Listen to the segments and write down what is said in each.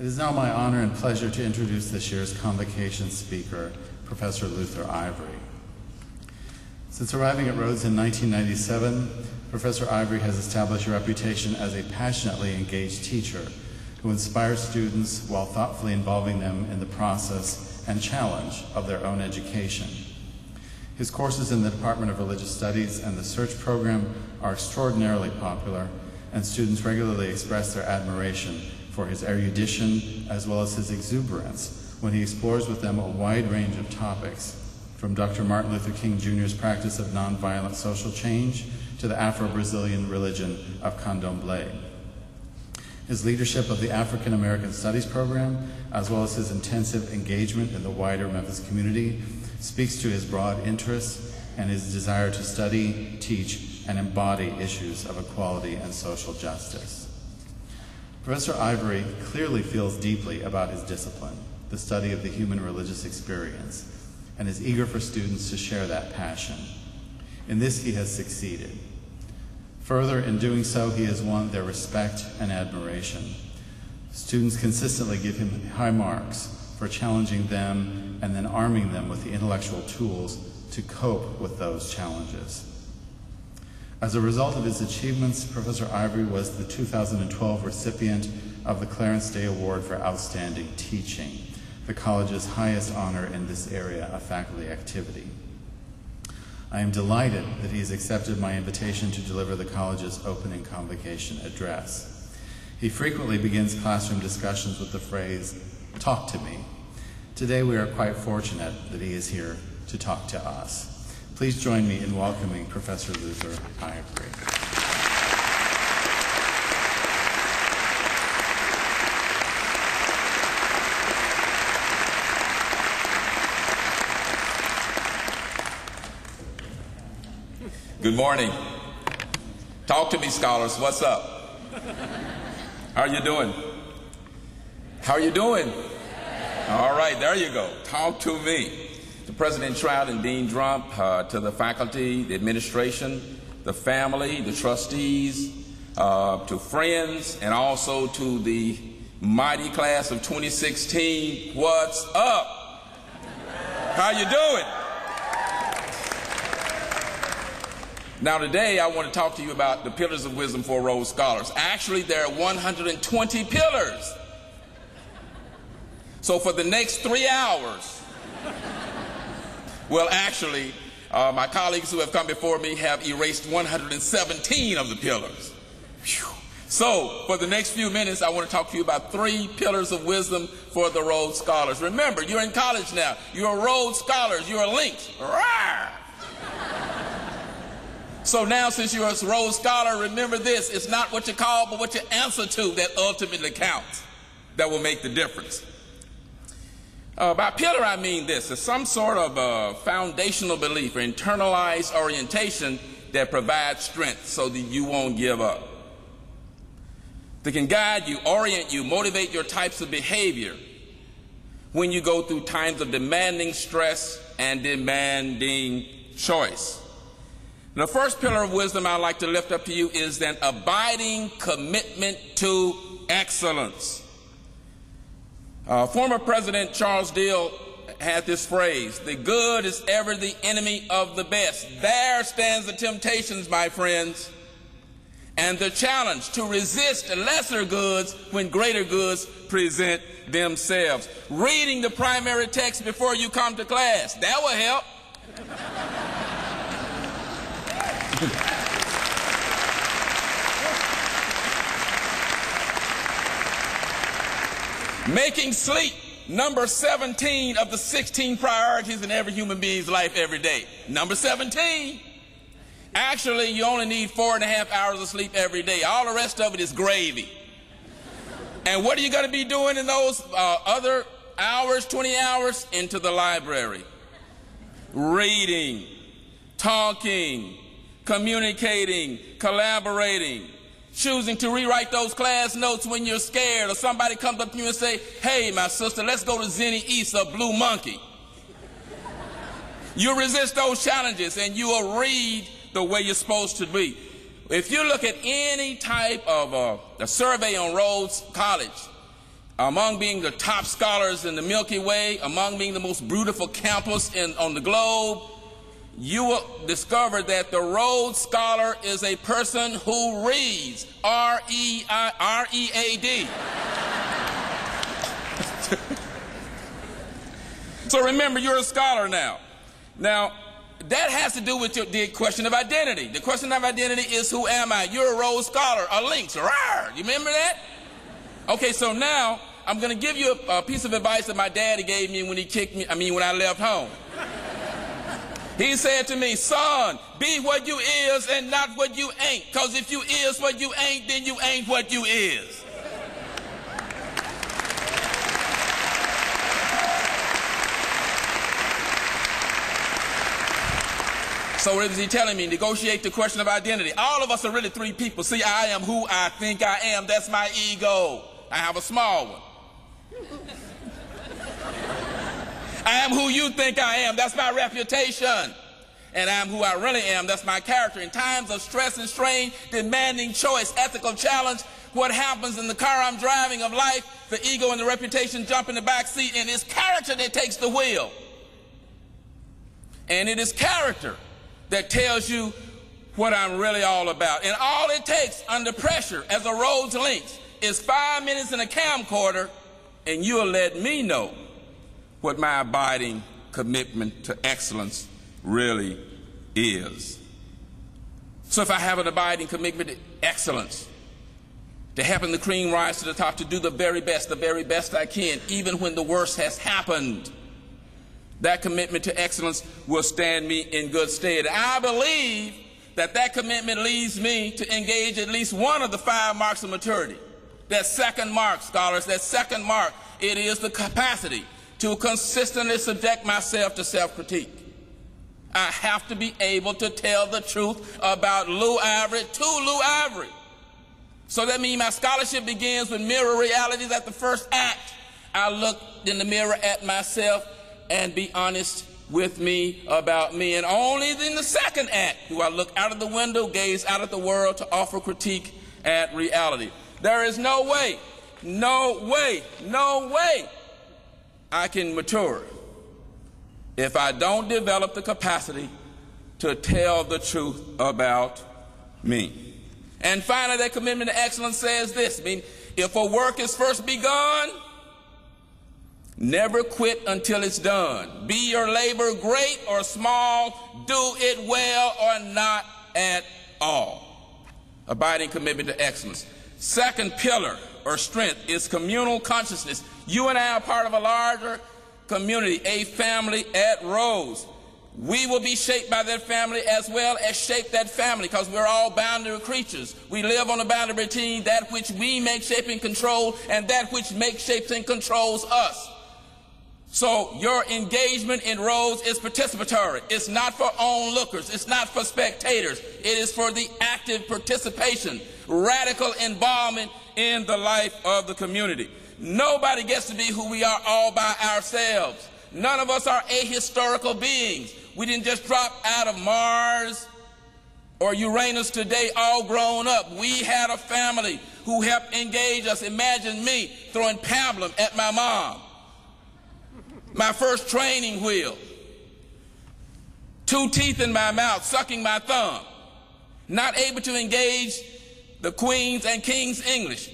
It is now my honor and pleasure to introduce this year's convocation speaker, Professor Luther Ivory. Since arriving at Rhodes in 1997, Professor Ivory has established a reputation as a passionately engaged teacher who inspires students while thoughtfully involving them in the process and challenge of their own education. His courses in the Department of Religious Studies and the Search program are extraordinarily popular, and students regularly express their admiration for his erudition as well as his exuberance when he explores with them a wide range of topics, from Dr. Martin Luther King Jr.'s practice of nonviolent social change to the Afro-Brazilian religion of Candomblé. His leadership of the African American Studies program, as well as his intensive engagement in the wider Memphis community, speaks to his broad interests and his desire to study, teach, and embody issues of equality and social justice. Professor Ivory clearly feels deeply about his discipline, the study of the human religious experience, and is eager for students to share that passion. In this, he has succeeded. Further, in doing so, he has won their respect and admiration. Students consistently give him high marks for challenging them and then arming them with the intellectual tools to cope with those challenges. As a result of his achievements, Professor Ivory was the 2012 recipient of the Clarence Day Award for Outstanding Teaching, the college's highest honor in this area of faculty activity. I am delighted that he has accepted my invitation to deliver the college's opening convocation address. He frequently begins classroom discussions with the phrase, "Talk to me." Today we are quite fortunate that he is here to talk to us. Please join me in welcoming Professor Luther Ivory. Good morning. Talk to me, scholars. What's up? How are you doing? How are you doing? All right, there you go. Talk to me. To President Trout and Dean Drump, to the faculty, the administration, the family, the trustees, to friends, and also to the mighty class of 2016, what's up? How you doing? Now today I want to talk to you about the pillars of wisdom for Rhodes scholars. Actually, there are 120 pillars. So for the next 3 hours, well, actually, my colleagues who have come before me have erased 117 of the pillars. Whew. So for the next few minutes, I want to talk to you about 3 pillars of wisdom for the Rhodes scholars. Remember, you're in college now. You're Rhodes scholars. You're linked. Rawr! So now, since you're a Rhodes scholar, remember this: it's not what you call, but what you answer to that ultimately counts, that will make the difference. By pillar, I mean this: it's some sort of foundational belief or internalized orientation that provides strength so that you won't give up. That can guide you, orient you, motivate your types of behavior when you go through times of demanding stress and demanding choice. The first pillar of wisdom I'd like to lift up to you is an abiding commitment to excellence. Former President Charles Dill had this phrase: "The good is ever the enemy of the best." There stands the temptations, my friends, and the challenge to resist lesser goods when greater goods present themselves. Reading the primary text before you come to class, that will help. Making sleep number 17 of the 16 priorities in every human being's life every day. Number 17. Actually, you only need 4.5 hours of sleep every day. All the rest of it is gravy. And what are you going to be doing in those other hours, 20 hours? Into the library. Reading, talking, communicating, collaborating, choosing to rewrite those class notes when you're scared or somebody comes up to you and say, "Hey, my sister, let's go to Zenny East or Blue Monkey." You resist those challenges and you will read the way you're supposed to be. If you look at any type of a survey on Rhodes College, among being the top scholars in the Milky Way, among being the most beautiful campus on the globe, you will discover that the Rhodes Scholar is a person who reads, R-E-A-D. So remember, you're a scholar now. Now, that has to do with the question of identity. The question of identity is, who am I? You're a Rhodes Scholar, a lynx, rawr. You remember that? Okay, so now I'm going to give you a piece of advice that my daddy gave me when he kicked me, when I left home. He said to me, son, be what you is and not what you ain't. Because if you is what you ain't, then you ain't what you is. So what is he telling me? Negotiate the question of identity. All of us are really three people. See, I am who I think I am. That's my ego. I have a small one. I am who you think I am. That's my reputation. And I am who I really am. That's my character. In times of stress and strain, demanding choice, ethical challenge, what happens in the car I'm driving of life, the ego and the reputation jump in the back seat, and it's character that takes the wheel. And it is character that tells you what I'm really all about. And all it takes under pressure as a Rhodes lynx is 5 minutes in a camcorder, and you'll let me know what my abiding commitment to excellence really is. So if I have an abiding commitment to excellence, to helping the cream rise to the top, to do the very best I can, even when the worst has happened, that commitment to excellence will stand me in good stead. I believe that that commitment leads me to engage at least one of the 5 marks of maturity. That second mark, scholars, that second mark, it is the capacity to consistently subject myself to self-critique. I have to be able to tell the truth about Lou Ivory to Lou Ivory. So that means my scholarship begins with mirror realities at the first act. I look in the mirror at myself and be honest with me about me. And only in the second act do I look out of the window, gaze out at the world to offer critique at reality. There is no way I can mature if I don't develop the capacity to tell the truth about me. And finally, that commitment to excellence says this. I mean, if a work is first begun, never quit until it's done. Be your labor great or small, do it well or not at all. Abiding commitment to excellence. Second pillar or strength is communal consciousness. You and I are part of a larger community, a family at Rhodes. We will be shaped by that family as well as shape that family, because we're all boundary creatures. We live on a boundary between that which we make, shape, and control and that which makes, shapes, and controls us. So your engagement in Rhodes is participatory. It's not for onlookers. It's not for spectators. It is for the active participation, radical involvement in the life of the community. Nobody gets to be who we are all by ourselves. None of us are ahistorical beings. We didn't just drop out of Mars or Uranus today all grown up. We had a family who helped engage us. Imagine me throwing pablum at my mom. My first training wheel. 2 teeth in my mouth, sucking my thumb. Not able to engage the Queen's and King's English.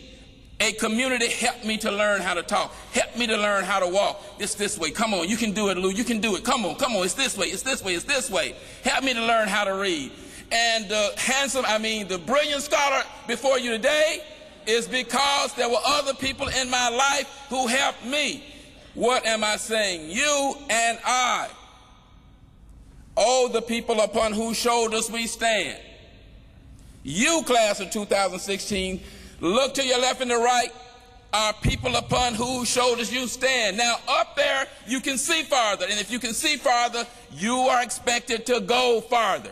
A community helped me to learn how to talk, helped me to learn how to walk. It's this way. Come on, you can do it, Lou. You can do it. Come on. It's this way. It's this way. It's this way. Helped me to learn how to read. And the brilliant scholar before you today is because there were other people in my life who helped me. What am I saying? You and I owe the people upon whose shoulders we stand. You, class of 2016, look to your left and the right, are people upon whose shoulders you stand. Now, up there, you can see farther. And if you can see farther, you are expected to go farther.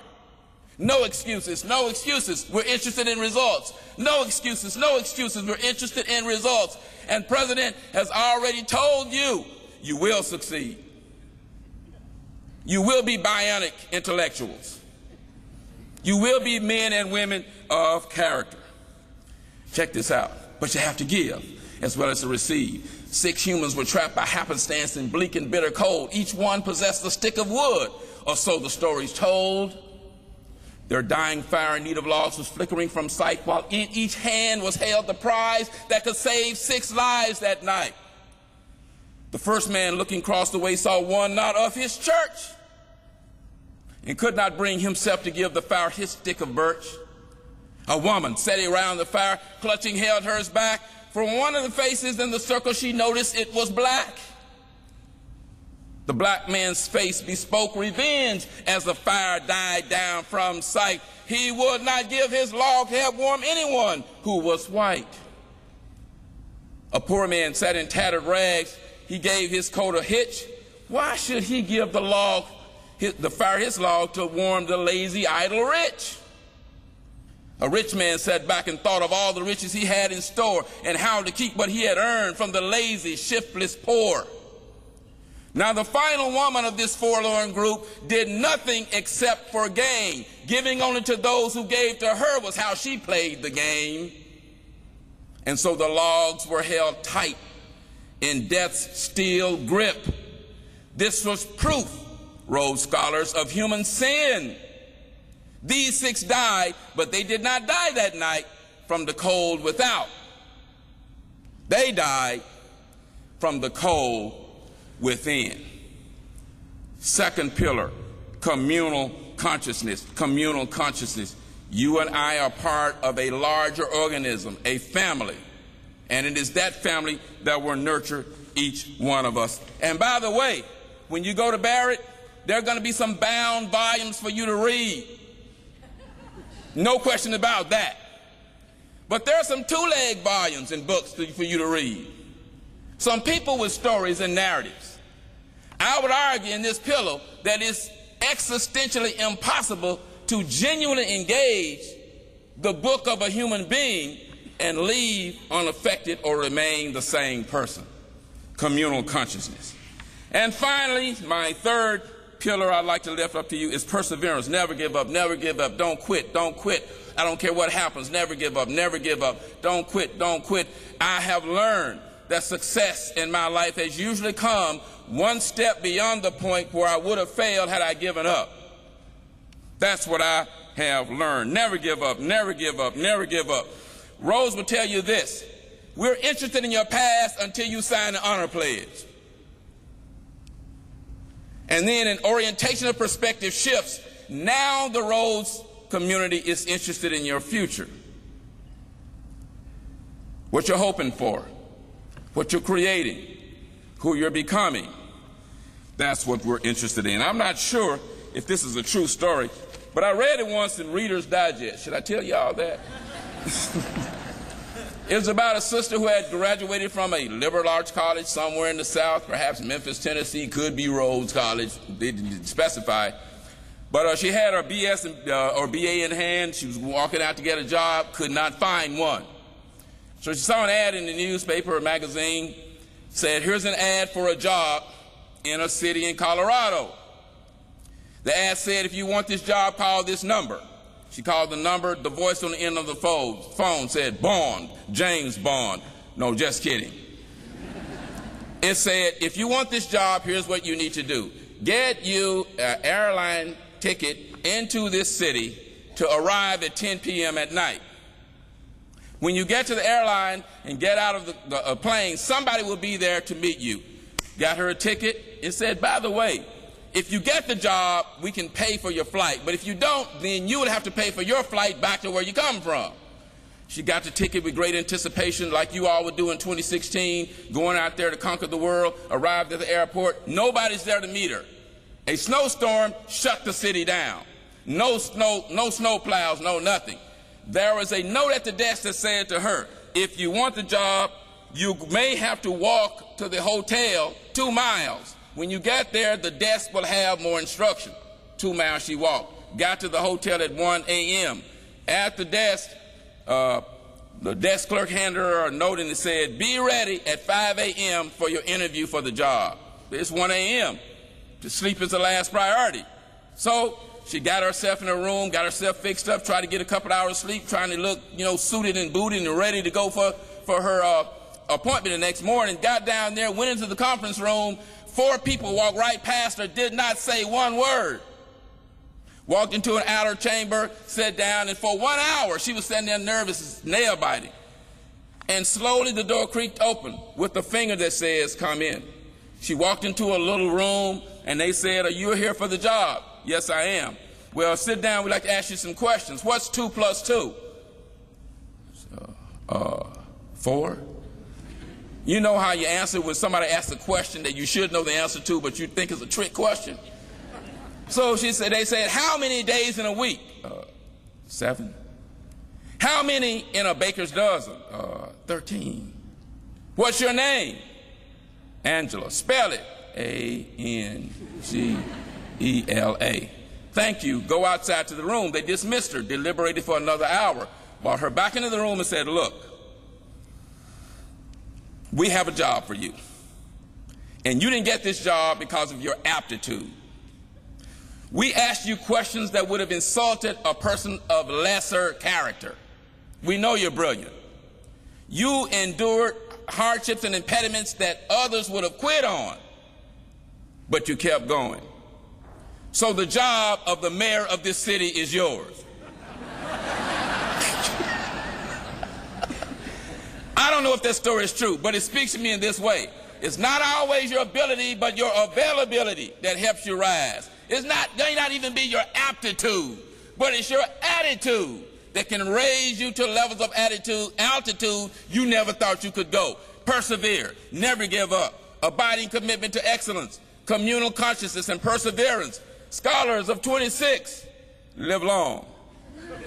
No excuses, no excuses. We're interested in results. No excuses, no excuses. We're interested in results. And President has already told you, you will succeed. You will be bionic intellectuals. You will be men and women of character. Check this out. But you have to give. as well as to receive. 6 humans were trapped by happenstance in bleak and bitter cold. Each one possessed a stick of wood, or so the stories told. Their dying fire in need of logs was flickering from sight, while in each hand was held the prize that could save 6 lives that night. The first man looking across the way saw one not of his church and could not bring himself to give the fire his stick of birch. A woman sitting around the fire, clutching, held hers back. From one of the faces in the circle, she noticed it was black. The black man's face bespoke revenge as the fire died down from sight. He would not give his log to help warm anyone who was white. A poor man sat in tattered rags. He gave his coat a hitch. Why should he give the fire his log to warm the lazy, idle rich? A rich man sat back and thought of all the riches he had in store and how to keep what he had earned from the lazy, shiftless poor. Now the final woman of this forlorn group did nothing except for gain. Giving only to those who gave to her was how she played the game. And so the logs were held tight in death's steel grip. This was proof, Rhodes scholars, of human sin. These 6 died, but they did not die that night from the cold without. They died from the cold within. Second pillar, communal consciousness. Communal consciousness. You and I are part of a larger organism, a family. And it is that family that will nurture each one of us. And by the way, when you go to Barrett, there are going to be some bound volumes for you to read. No question about that. But there are some 2-leg volumes and books for you to read. Some people with stories and narratives. I would argue in this pillow that it's existentially impossible to genuinely engage the book of a human being and leave unaffected or remain the same person. Communal consciousness. And finally, my third pillar I'd like to lift up to you is perseverance. Never give up, never give up. Don't quit, don't quit. I don't care what happens. Never give up, never give up. Don't quit, don't quit. I have learned that success in my life has usually come one step beyond the point where I would have failed had I given up. That's what I have learned. Never give up, never give up, never give up. Rhodes will tell you this: we're interested in your past until you sign the honor pledge. And then an orientational perspective shifts. Now the Rhodes community is interested in your future. What you're hoping for, what you're creating, who you're becoming. That's what we're interested in. I'm not sure if this is a true story, but I read it once in Reader's Digest. Should I tell y'all that? It was about a sister who had graduated from a liberal arts college somewhere in the South, perhaps Memphis, Tennessee, could be Rhodes College, they didn't specify. But she had her BS or BA in hand. She was walking out to get a job, could not find one. So she saw an ad in the newspaper or magazine, said, here's an ad for a job in a city in Colorado. The ad said, if you want this job, call this number. She called the number. The voice on the end of the phone said, Bond, James Bond. No, just kidding. It said, if you want this job, here's what you need to do. Get you an airline ticket into this city to arrive at 10 p.m. at night. When you get to the airline and get out of the plane, somebody will be there to meet you. Got her a ticket. It said, by the way, if you get the job, we can pay for your flight. But if you don't, then you would have to pay for your flight back to where you come from. She got the ticket with great anticipation, like you all would do in 2016, going out there to conquer the world, arrived at the airport. Nobody's there to meet her. A snowstorm shut the city down. No snow plows, no nothing. There was a note at the desk that said to her, if you want the job, you may have to walk to the hotel 2 miles. When you get there, the desk will have more instruction. 2 miles she walked. Got to the hotel at 1 a.m. At the desk, the desk clerk handed her a note and it said, be ready at 5 a.m. for your interview for the job. It's 1 a.m. Sleep is the last priority. So she got herself in her room, got herself fixed up, tried to get a couple hours sleep, trying to look, suited and booted and ready to go for her appointment the next morning, got down there, went into the conference room. 4 people walked right past her, did not say one word. Walked into an outer chamber, sat down, and for 1 hour she was sitting there nervous, nail biting. And slowly the door creaked open with a finger that says, "Come in." She walked into a little room, and they said, "Are you here for the job?" "Yes, I am." "Well, sit down. We'd like to ask you some questions. What's 2 plus 2? 4. You know how you answer when somebody asks a question that you should know the answer to, but you think it's a trick question? So they said, "How many days in a week?" 7. "How many in a baker's dozen?" 13. "What's your name?" "Angela." "Spell it." A-N-G-E-L-A. "Thank you. Go outside to the room." They dismissed her, deliberated for another hour, brought her back into the room and said, "Look, we have a job for you. And you didn't get this job because of your aptitude. We asked you questions that would have insulted a person of lesser character. We know you're brilliant. You endured hardships and impediments that others would have quit on, but you kept going. So the job of the mayor of this city is yours." I don't know if that story is true, but it speaks to me in this way. It's not always your ability, but your availability that helps you rise. It may not even be your aptitude, but it's your attitude that can raise you to levels of altitude you never thought you could go. Persevere, never give up, abiding commitment to excellence, communal consciousness and perseverance. Scholars of 26, live long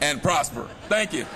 and prosper. Thank you.